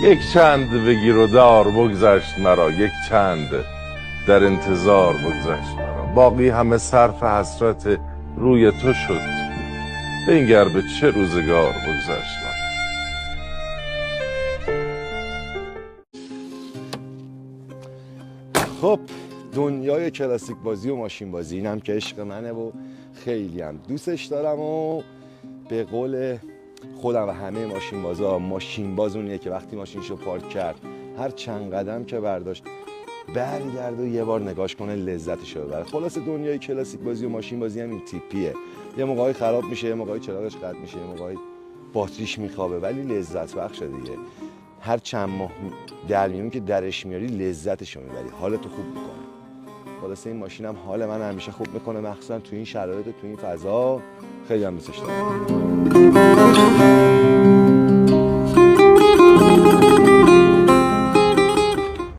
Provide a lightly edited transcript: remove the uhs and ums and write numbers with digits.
یک چند بگیر و دار بگذشت مرا، یک چند در انتظار بگذشت مرا. باقی همه صرف حسرت روی تو شد، بنگر به چه روزگار بگذشت مرا. خب دنیای کلاسیک بازی و ماشین بازی اینم که عشق منه و خیلی هم دوستش دارم و به قول خودم و همه ماشین بازا، ماشین باز اونیه که وقتی ماشینشو پارک کرد هر چند قدم که برداشت برگرد و یه بار نگاش کنه لذتشو ببره. خلاص دنیای کلاسیک بازی و ماشین بازی هم این تیپیه، یه موقعی خراب میشه، یه موقعی چراغش قطع میشه، یه موقعی باتریش میخوابه، ولی لذت بخشه دیگه. هر چند ماه در میون که درش میاری لذتشو میبری، حالتو خوب میکنه. خلاص این ماشینم حال من همیشه خوب میکنه، مخصوصا تو این شرایط و تو این فضا. خیلی هم دوستش دارم.